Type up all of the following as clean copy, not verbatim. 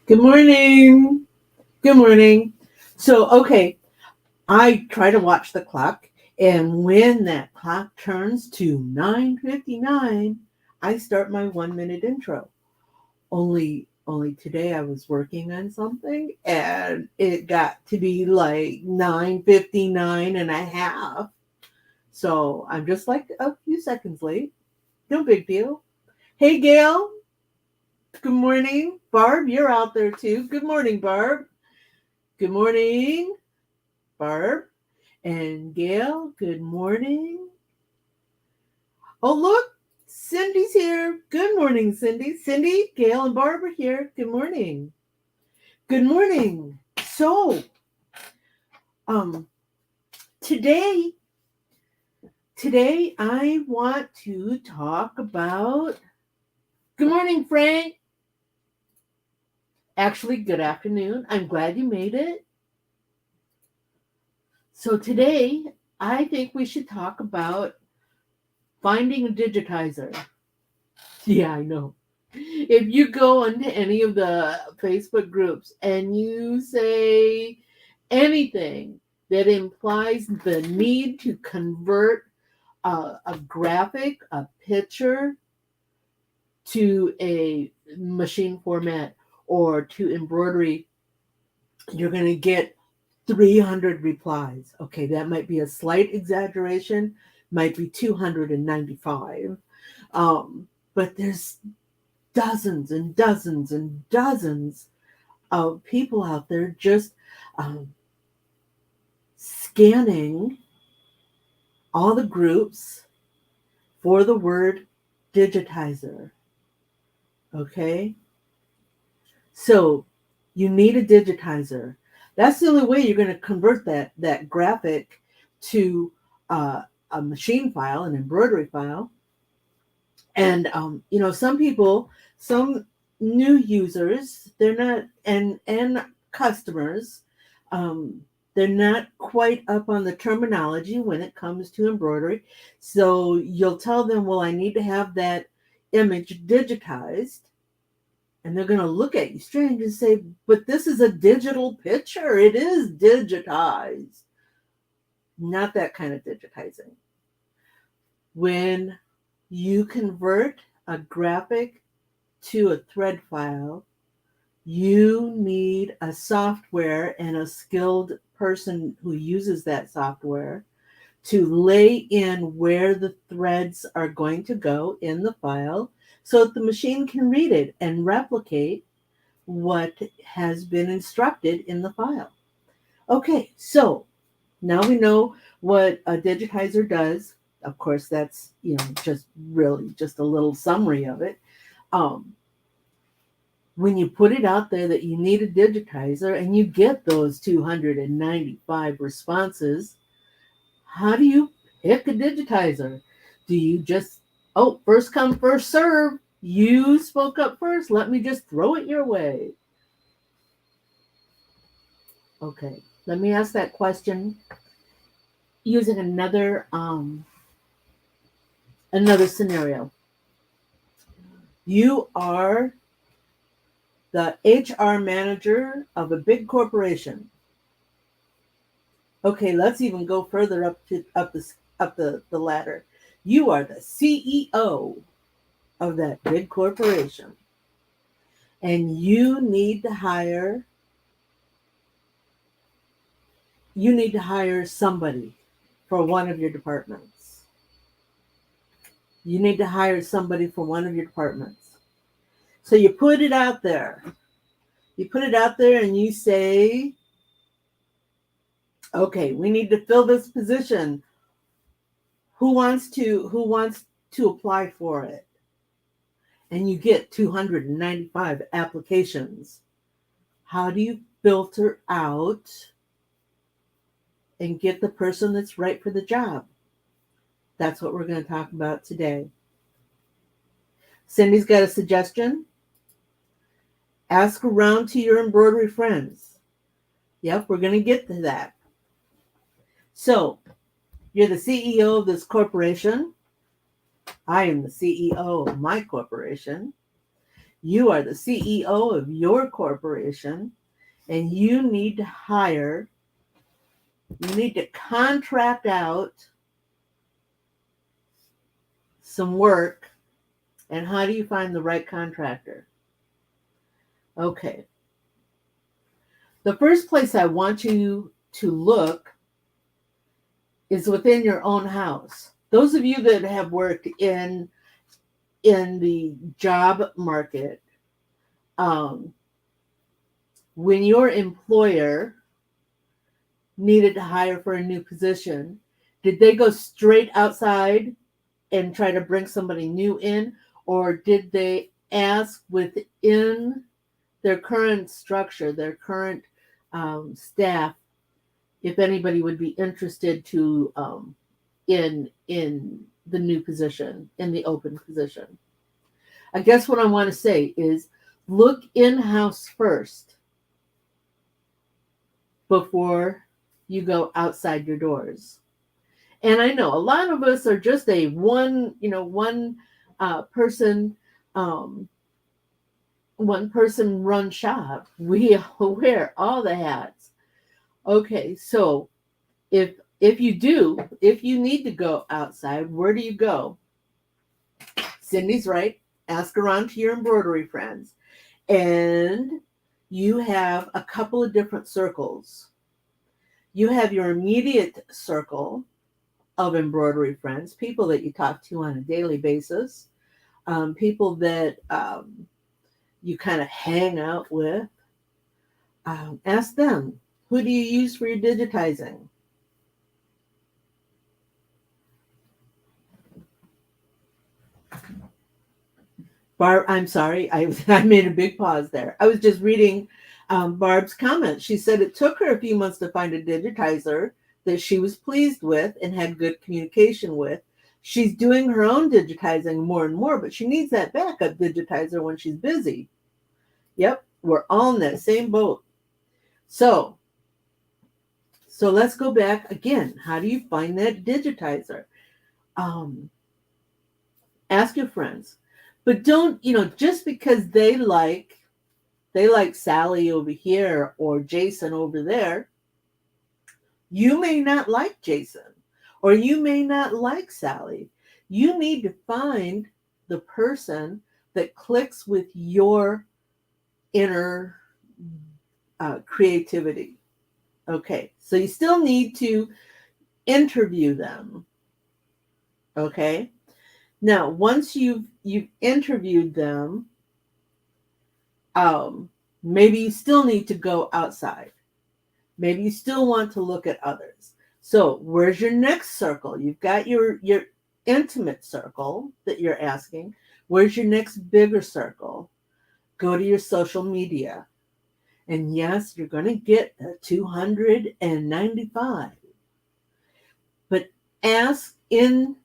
Good morning. Good morning. Okay, I try to watch the clock, and when that clock turns to 9:59, I start my 1 minute intro. Only today I was working on something and it got to be like 9:59 and a half. So I'm just like a few seconds late. No big deal. Hey Gail, good morning. Barb, you're out there too. Good morning, Barb. Good morning. Barb and Gail, good morning. Oh, look, Cindy's here. Good morning, Cindy. Cindy, Gail, and Barb are here. Good morning. Good morning. Um, today, today I want to talk about. Good morning, Frank. Actually, good afternoon. I'm glad you made it. So today, I think we should talk about finding a digitizer. Yeah, I know. If you go onto any of the Facebook groups and you say anything that implies the need to convert a graphic, a picture to a machine format or to embroidery, you're going to get 300 replies. Okay, that might be a slight exaggeration, might be 295. But there's dozens and dozens and dozens of people out there just um, scanning all the groups for the word digitizer. Okay, so you need a digitizer. That's the only way you're going to convert that graphic to a machine file, an embroidery file. And some people, some new users, they're not, and customers, um, they're not quite up on the terminology when it comes to embroidery. So you'll tell them, well, I need to have that image digitized. And they're going to look at you strange and say, but this is a digital picture. It is digitized. Not that kind of digitizing. When you convert a graphic to a thread file, you need a software and a skilled person who uses that software to lay in where the threads are going to go in the file so that the machine can read it and replicate what has been instructed in the file. Okay, so now we know what a digitizer does. Of course, that's just really just a little summary of it. Um, when you put it out there that you need a digitizer and you get those 295 responses, how do you pick a digitizer? Do you just, oh, first come, first serve? You spoke up first. Let me just throw it your way. Okay, let me ask that question using another scenario. You are the HR manager of a big corporation. Okay, let's even go further up the ladder. You are the CEO of that big corporation, and you need to hire somebody for one of your departments. You need to hire somebody for one of your departments. So you put it out there. You put it out there and you say, okay, we need to fill this position. Who wants to apply for it? And you get 295 applications. How do you filter out and get the person that's right for the job? That's what we're going to talk about today. Cindy's got a suggestion. Ask around to your embroidery friends. Yep, we're going to get to that. So, you're the CEO of this corporation. I am the CEO of my corporation. You are the CEO of your corporation, and you need to hire, you need to contract out some work. And how do you find the right contractor? Okay. The first place I want you to look is within your own house. Those of you that have worked in the job market, um, when your employer needed to hire for a new position, did they go straight outside and try to bring somebody new in, or did they ask within their current structure, their current staff, if anybody would be interested to in the new position, in the open position? I guess what I want to say is look in-house first before you go outside your doors. And I know a lot of us are just a one person, um, one person run shop. We wear all the hats. Okay, so if you need to go outside, where do you go? Cindy's right. Ask around to your embroidery friends. And you have a couple of different circles. You have your immediate circle of embroidery friends, people that you talk to on a daily basis, people that you kind of hang out with. Ask them, who do you use for your digitizing? Barb, I'm sorry, I made a big pause there. I was just reading Barb's comment. She said it took her a few months to find a digitizer that she was pleased with and had good communication with. She's doing her own digitizing more and more, but she needs that backup digitizer when she's busy. Yep, we're all in that same boat. So let's go back again. How do you find that digitizer? Um, Ask your friends, but don't, just because they like Sally over here or Jason over there, you may not like Jason or you may not like Sally. You need to find the person that clicks with your inner creativity. Okay, so you still need to interview them. Okay, now once you've interviewed them, maybe you still need to go outside. Maybe you still want to look at others. So where's your next circle? You've got your intimate circle that you're asking. Where's your next bigger circle? Go to your social media. And yes, you're going to get a 295. But ask in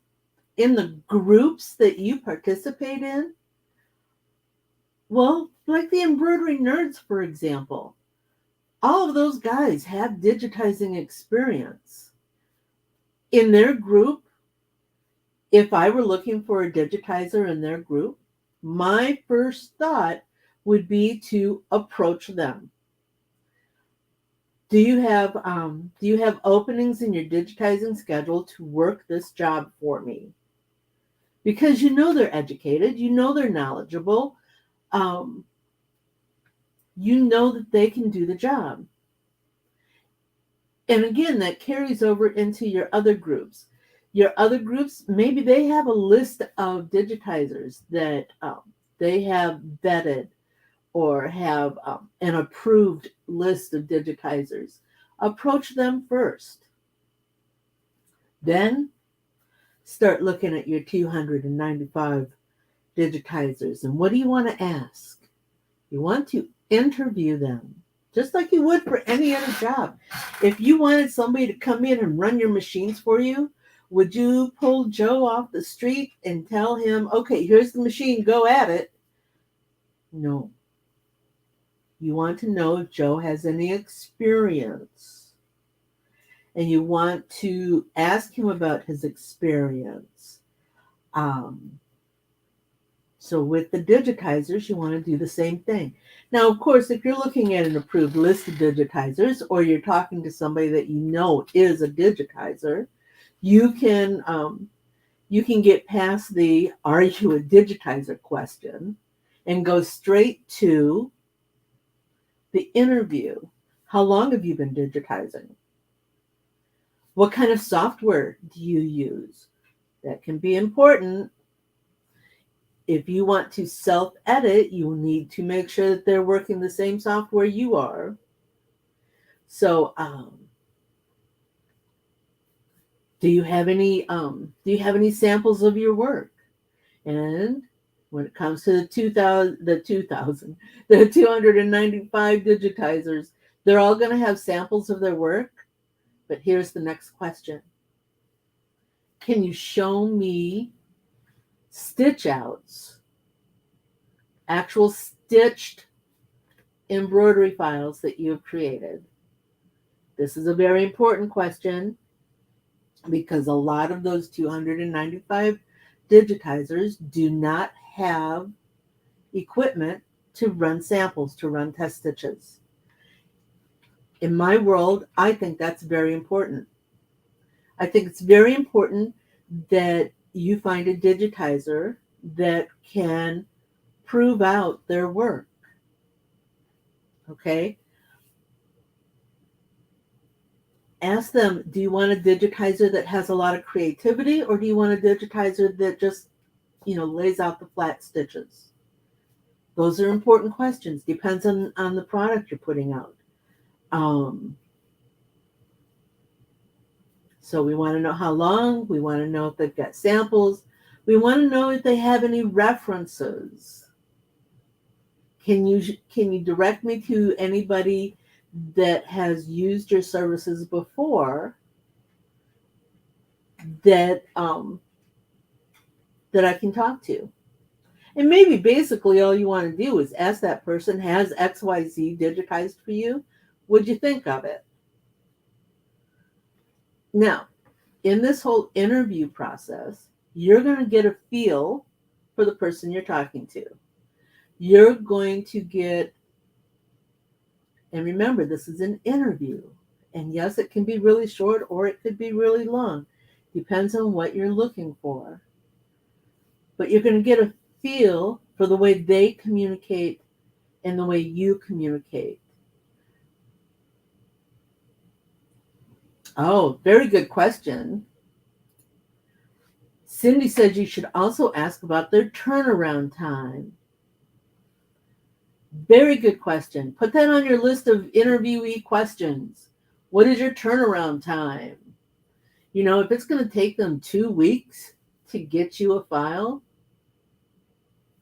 the groups that you participate in. Well, like the embroidery nerds, for example. All of those guys have digitizing experience. In their group, if I were looking for a digitizer in their group, my first thought would be to approach them. Do you have openings in your digitizing schedule to work this job for me? Because they're educated, they're knowledgeable, that they can do the job. And again, that carries over into your other groups. Your other groups, maybe they have a list of digitizers that they have vetted or have an approved list of digitizers. Approach them first. Then start looking at your 295 digitizers. And what do you want to ask? You want to interview them, just like you would for any other job. If you wanted somebody to come in and run your machines for you, would you pull Joe off the street and tell him, okay, here's the machine, go at it? No. You want to know if Joe has any experience. And you want to ask him about his experience. So with the digitizers, you want to do the same thing. Now, of course, if you're looking at an approved list of digitizers, or you're talking to somebody that you know is a digitizer, you can you can get past the "Are you a digitizer?" question and go straight to the interview. How long have you been digitizing? What kind of software do you use? That can be important. If you want to self edit, you need to make sure that they're working the same software you are. So, do you have any samples of your work? And when it comes to the 295 digitizers, they're all going to have samples of their work. But here's the next question: can you show me stitch outs, actual stitched embroidery files that you have created? This is a very important question because a lot of those 295 digitizers do not have equipment to run samples, to run test stitches. In my world, I think that's very important. I think it's very important that you find a digitizer that can prove out their work. Okay? Ask them, do you want a digitizer that has a lot of creativity, or do you want a digitizer that just, lays out the flat stitches? Those are important questions. Depends on the product you're putting out. Um, so we want to know how long. We want to know if they've got samples. We want to know if they have any references. Can you direct me to anybody that has used your services before that that I can talk to? And maybe basically all you want to do is ask that person, has XYZ digitized for you? What'd you think of it? Now, in this whole interview process, you're going to get a feel for the person you're talking to. You're going to get, and remember, this is an interview. And yes, it can be really short or it could be really long. Depends on what you're looking for. But you're going to get a feel for the way they communicate and the way you communicate. Oh, very good question. Cindy says you should also ask about their turnaround time. Very good question. Put that on your list of interviewee questions. What is your turnaround time? If it's going to take them 2 weeks to get you a file,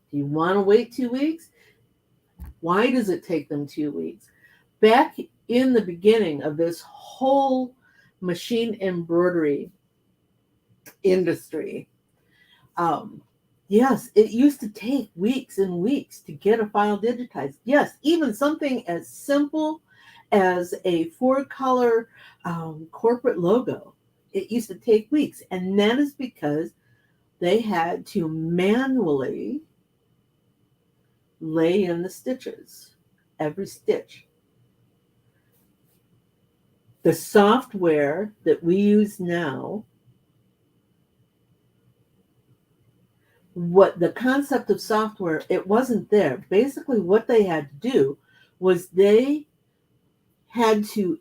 do you want to wait 2 weeks? Why does it take them 2 weeks? Back in the beginning of this whole machine embroidery industry, yes, it used to take weeks and weeks to get a file digitized. Yes, even something as simple as a 4-color corporate logo, it used to take weeks. And that is because they had to manually lay in the stitches, every stitch. The software that we use now, what the concept of software, it wasn't there. Basically, what they had to do was they had to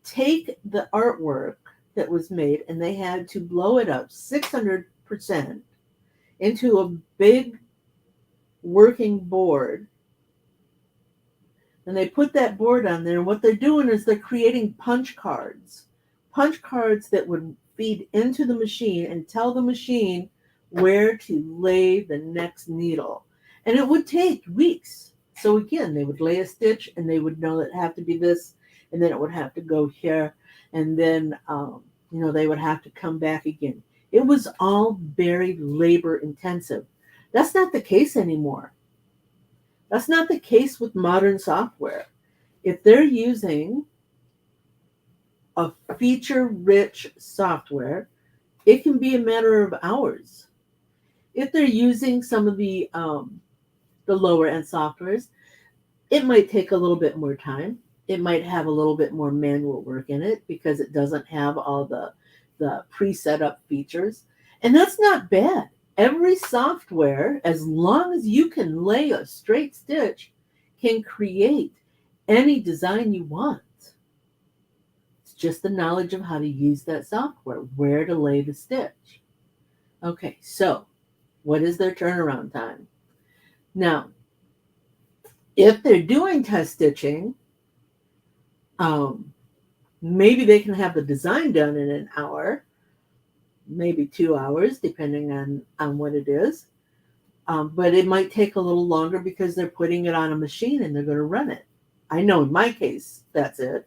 take the artwork that was made and they had to blow it up 600% into a big working board. And they put that board on there. And what they're doing is they're creating punch cards that would feed into the machine and tell the machine where to lay the next needle. And it would take weeks. So again, they would lay a stitch and they would know that it had to be this, and then it would have to go here, and then they would have to come back again. It was all very labor intensive. That's not the case anymore. That's not the case with modern software. If they're using a feature-rich software, it can be a matter of hours. If they're using some of the lower end softwares, it might take a little bit more time. It might have a little bit more manual work in it because it doesn't have all the pre-set up features. And that's not bad. Every software, as long as you can lay a straight stitch, can create any design you want. It's just the knowledge of how to use that software, where to lay the stitch. Okay, so what is their turnaround time? Now, if they're doing test stitching, um, maybe they can have the design done in an hour, maybe 2 hours, depending on what it is. But it might take a little longer because they're putting it on a machine and they're going to run it. I know in my case, that's it.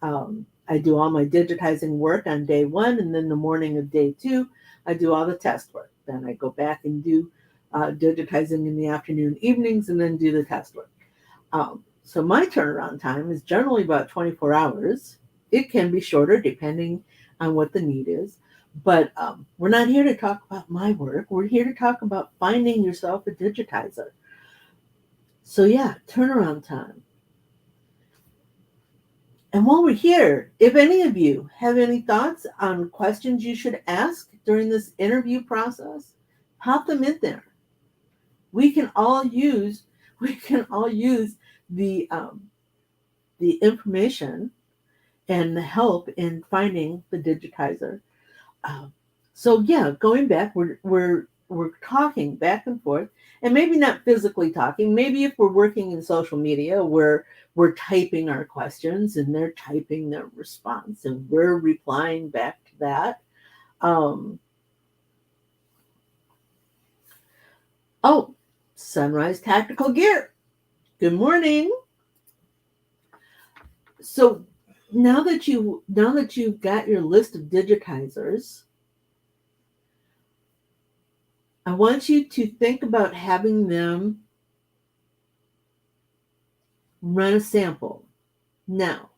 I do all my digitizing work on day one, and then the morning of day two, I do all the test work. Then I go back and do digitizing in the afternoon, evenings, and then do the test work. So my turnaround time is generally about 24 hours. It can be shorter depending on what the need is. But we're not here to talk about my work. We're here to talk about finding yourself a digitizer. So yeah, turnaround time. And while we're here, if any of you have any thoughts on questions you should ask during this interview process, pop them in there. We can all use the the information and the help in finding the digitizer. Um, so yeah, going back, we're talking back and forth, and maybe not physically talking. Maybe if we're working in social media, we're typing our questions and they're typing their response, and we're replying back to that. Um, oh, Sunrise Tactical Gear. Good morning. So now that you've got your list of digitizers, I want you to think about having them run a sample. Now,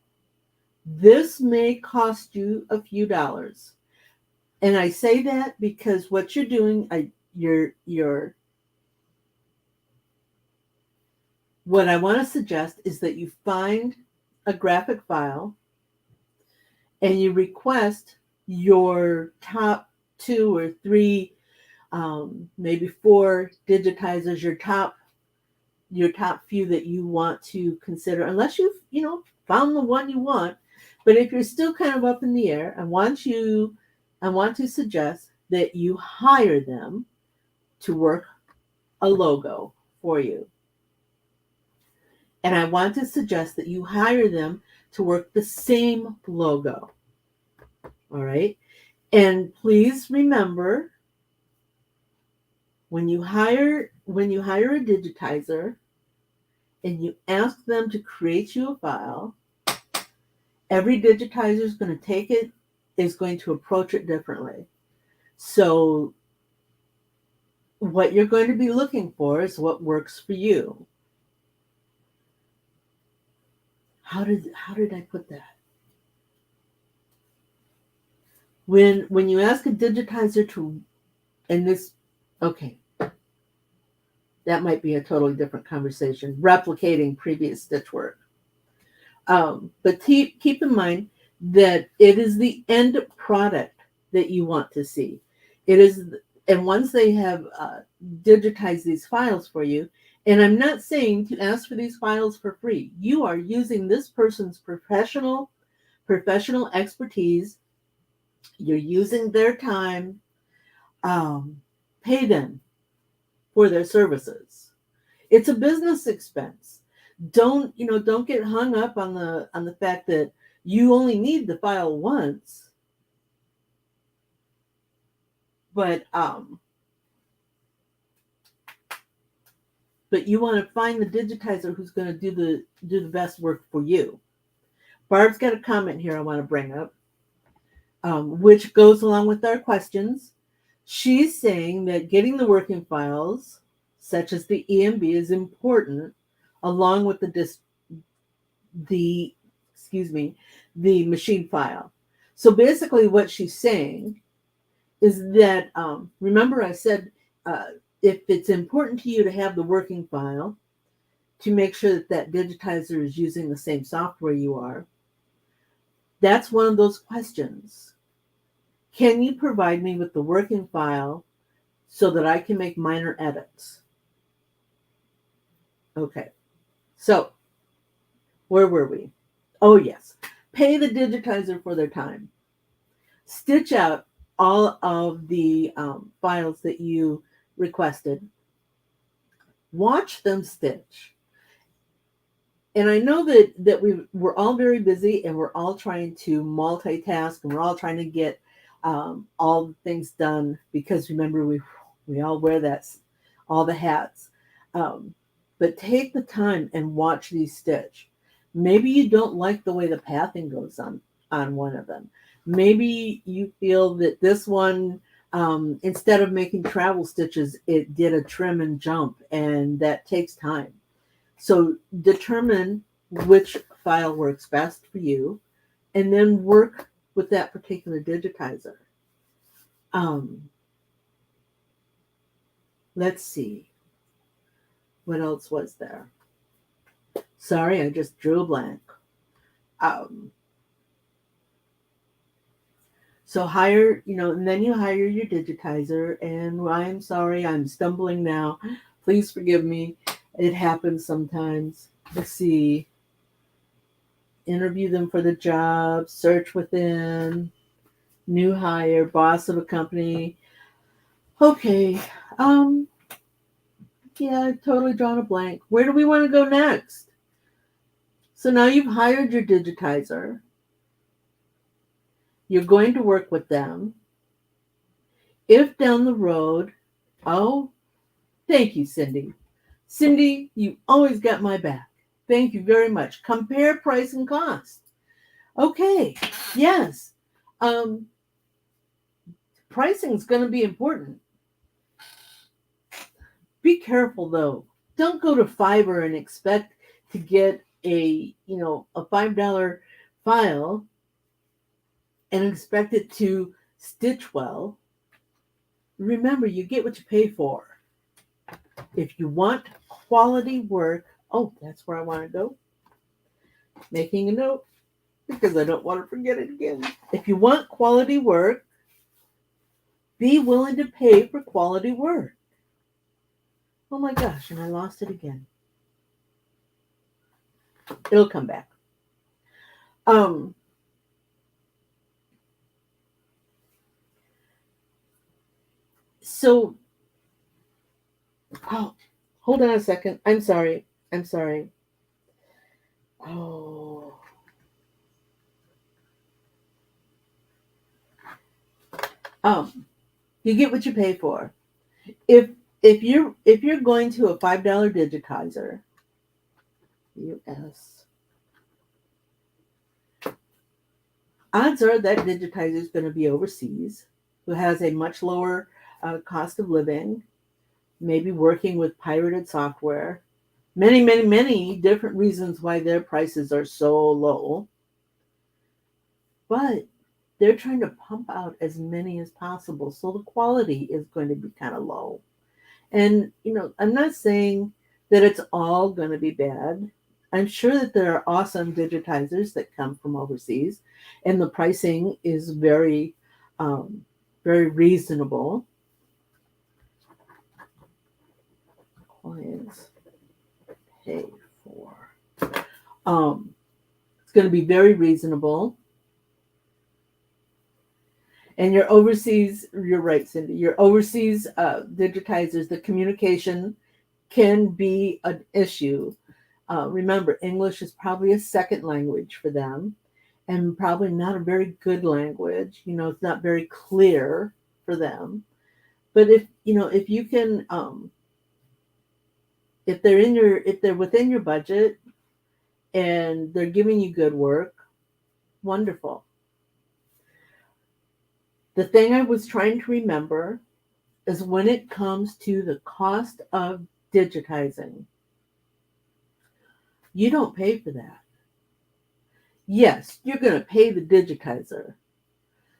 this may cost you a few dollars. And I say that because what you're doing, what I want to suggest is that you find a graphic file and you request your top two or three, maybe four digitizers, your top few that you want to consider, unless you've found the one you want. But if you're still kind of up in the air, I want to suggest that you hire them to work a logo for you. And I want to suggest that you hire them to work the same logo. All right. And please remember, when you hire a digitizer and you ask them to create you a file, every digitizer is going to approach it differently. So what you're going to be looking for is what works for you. How did I put that? When you ask a digitizer to, and this, okay, that might be a totally different conversation, replicating previous stitch work. But keep in mind that it is the end product that you want to see. It is, and once they have digitized these files for you, and I'm not saying to ask for these files for free. You are using this person's professional expertise. You're using their time. Pay them for their services. It's a business expense. Don't get hung up on the fact that you only need the file once, but you want to find the digitizer who's going to do the best work for you. Barb's got a comment here I want to bring up, which goes along with our questions. She's saying that getting the working files, such as the EMB, is important, along with the machine file. So basically, what she's saying is that remember I said if it's important to you to have the working file, to make sure that that digitizer is using the same software you are, that's one of those questions. Can you provide me with the working file so that I can make minor edits? Okay, so where were we? Oh, yes. Pay the digitizer for their time. Stitch out all of the files that you requested. Watch them stitch. And I know that we're all very busy and we're all trying to multitask and we're all trying to get all the things done because remember we all wear that all the hats. But take the time and watch these stitch. Maybe you don't like the way the pathing goes on one of them. Maybe you feel that this one, instead of making travel stitches, it did a trim and jump, and that takes time. So determine which file works best for you, and then work with that particular digitizer. Let's see. What else was there? Sorry, I just drew a blank. Um, so hire, and then you hire your digitizer. And I'm sorry, I'm stumbling now. Please forgive me. It happens sometimes. Let's see. Interview them for the job, search within, new hire, boss of a company. Okay. Yeah, I've totally drawn a blank. Where do we want to go next? So now you've hired your digitizer. You're going to work with them. If down the road, oh, thank you, Cindy. Cindy, you always got my back. Thank you very much. Compare price and cost. Okay, yes. Pricing is going to be important. Be careful though. Don't go to Fiverr and expect to get a $5 file and expect it to stitch well. Remember, you get what you pay for. If you want quality work, oh, that's where I want to go. Making a note because I don't want to forget it again. If you want quality work, be willing to pay for quality work. Oh my gosh, and I lost it again. It'll come back. So, oh, hold on a second. I'm sorry. Oh. You get what you pay for. If you're going to a $5 digitizer, US, odds are that digitizer is going to be overseas, who has a much lower cost of living, maybe working with pirated software. Many, many, many different reasons why their prices are so low. But they're trying to pump out as many as possible. So the quality is going to be kind of low. And, I'm not saying that it's all going to be bad. I'm sure that there are awesome digitizers that come from overseas, and the pricing is very, very reasonable. Clients pay for. It's going to be very reasonable. And your overseas, you're right, Cindy, your overseas digitizers, the communication can be an issue. Remember, English is probably a second language for them and probably not a very good language. It's not very clear for them. But if you can, if they're within your budget and they're giving you good work, wonderful. The thing I was trying to remember is when it comes to the cost of digitizing, you don't pay for that. Yes, you're going to pay the digitizer,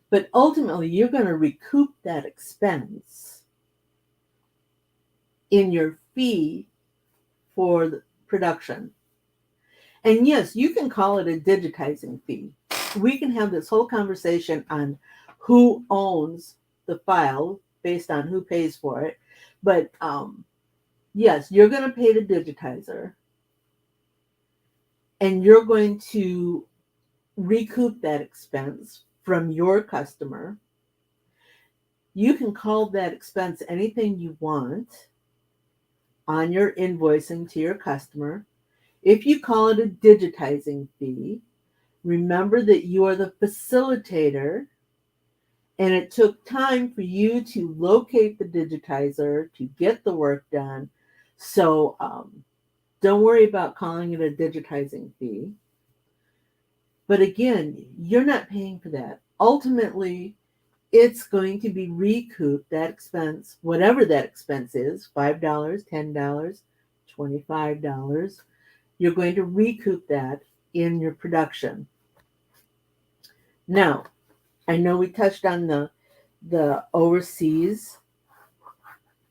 but ultimately you're going to recoup that expense in your fee for the production. And yes, you can call it a digitizing fee. We can have this whole conversation on who owns the file based on who pays for it. But yes, you're going to pay the digitizer and you're going to recoup that expense from your customer. You can call that expense anything you want on your invoicing to your customer. If you call it a digitizing fee, remember that you are the facilitator and it took time for you to locate the digitizer to get the work done. So don't worry about calling it a digitizing fee. But again, you're not paying for that. Ultimately, it's going to be recouped, that expense, whatever that expense is, $5, $10, $25. You're going to recoup that in your production. Now, I know we touched on the overseas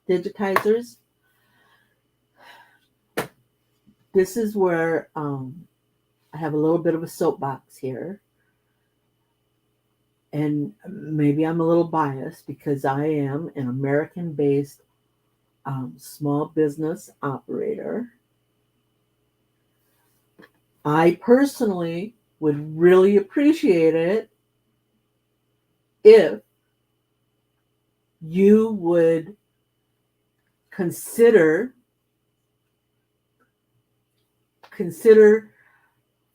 digitizers. This is where I have a little bit of a soapbox here. And maybe I'm a little biased because I am an American based small business operator. I personally would really appreciate it if you would consider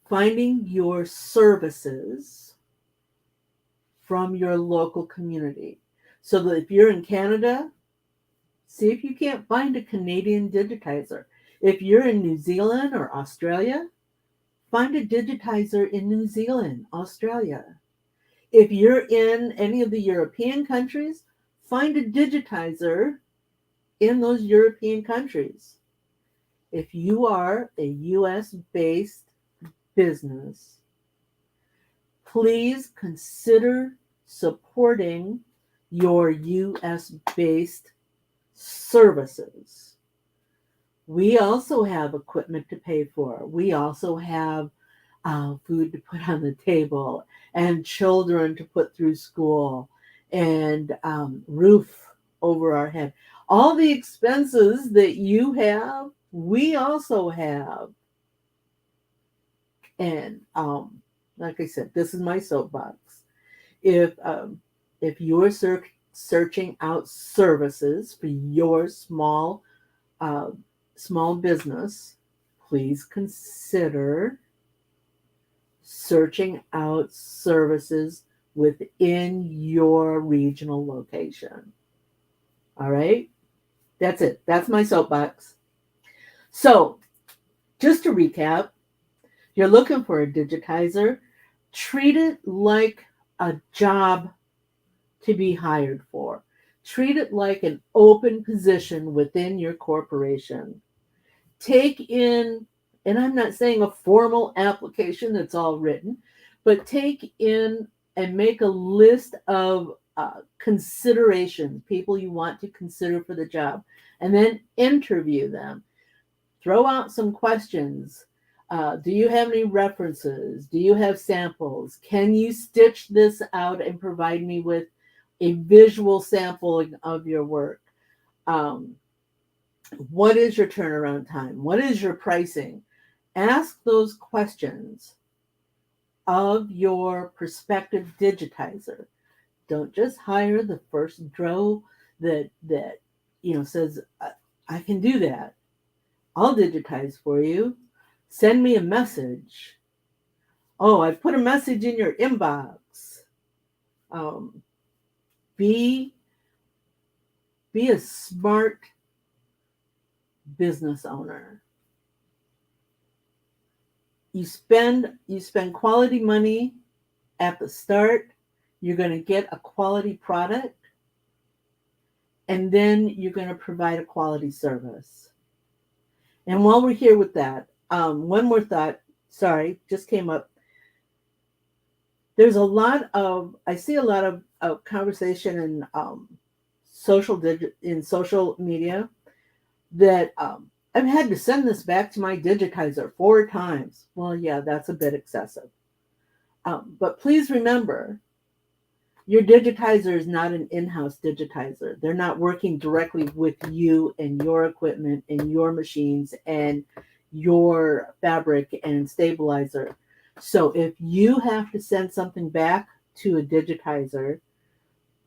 finding your services from your local community. So that if you're in Canada, see if you can't find a Canadian digitizer. If you're in New Zealand or Australia, find a digitizer in New Zealand, Australia. If you're in any of the European countries, find a digitizer in those European countries. If you are a US based business, please consider supporting your US based services. We also have equipment to pay for. We also have food to put on the table and children to put through school and roof over our head. All the expenses that you have, we also have. And like I said, this is my soapbox. If you're searching out services for your small business, please consider searching out services within your regional location. All right? That's it. That's my soapbox. So, just to recap, you're looking for a digitizer, treat it like a job to be hired for. Treat it like an open position within your corporation. Take in, and I'm not saying a formal application that's all written, but take in and make a list of consideration, people you want to consider for the job, and then interview them. Throw out some questions. Do you have any references? Do you have samples? Can you stitch this out and provide me with a visual sample of your work? What is your turnaround time? What is your pricing? Ask those questions of your prospective digitizer. Don't just hire the first Dro that says, I can do that. I'll digitize for you. Send me a message. Oh, I've put a message in your inbox. Be a smart business owner. You spend quality money at the start. You're going to get a quality product, and then you're going to provide a quality service. And while we're here with that, one more thought. Sorry, just came up. There's I see a lot of conversation in social media that I've had to send this back to my digitizer 4 times. Well, yeah, that's a bit excessive. But please remember, your digitizer is not an in-house digitizer. They're not working directly with you and your equipment and your machines and your fabric and stabilizer. So if you have to send something back to a digitizer,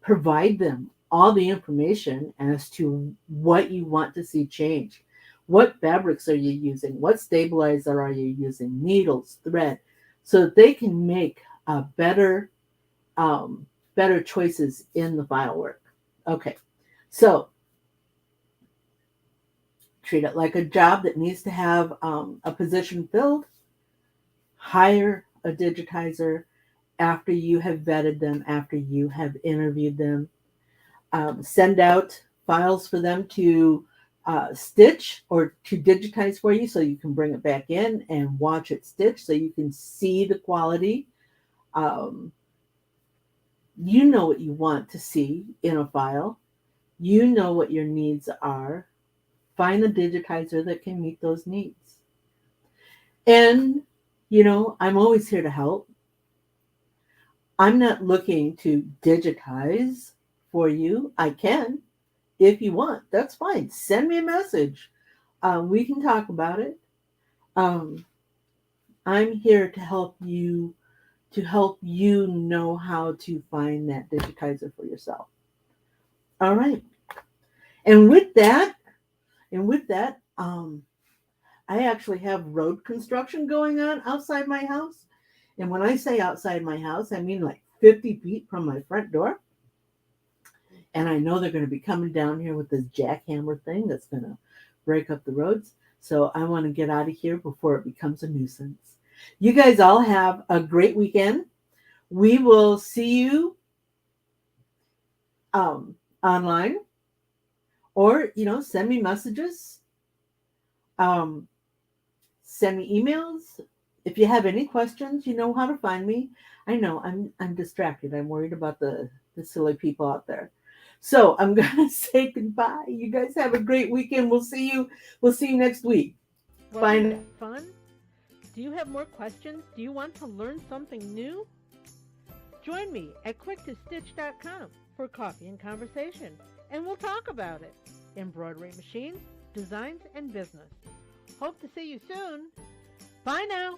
provide them all the information as to what you want to see change. What fabrics are you using? What stabilizer are you using? Needles, thread, so that they can make a um, better choices in the file work. Okay, so treat it like a job that needs to have a position filled. Hire a digitizer after you have vetted them, after you have interviewed them. Send out files for them to stitch or to digitize for you so you can bring it back in and watch it stitch so you can see the quality. Um, you know what you want to see in a file. You know what your needs are. Find the digitizer that can meet those needs. And, I'm always here to help. I'm not looking to digitize for you. I can if you want. That's fine. Send me a message. We can talk about it. Um, I'm here to help you know how to find that digitizer for yourself. All right. And with that, I actually have road construction going on outside my house. And when I say outside my house, I mean like 50 feet from my front door. And I know they're going to be coming down here with this jackhammer thing that's going to break up the roads. So I want to get out of here before it becomes a nuisance. You guys all have a great weekend. We will see you online, or send me messages, um, send me emails. If you have any questions, you know how to find me. I know I'm distracted. I'm worried about the silly people out there. So I'm gonna say goodbye. You guys have a great weekend. We'll see you next week. Bye Wasn't now. that fun? Do you have more questions? Do you want to learn something new? Join me at quicktostitch.com for coffee and conversation, and we'll talk about it. Embroidery machines, designs, and business. Hope to see you soon. Bye now.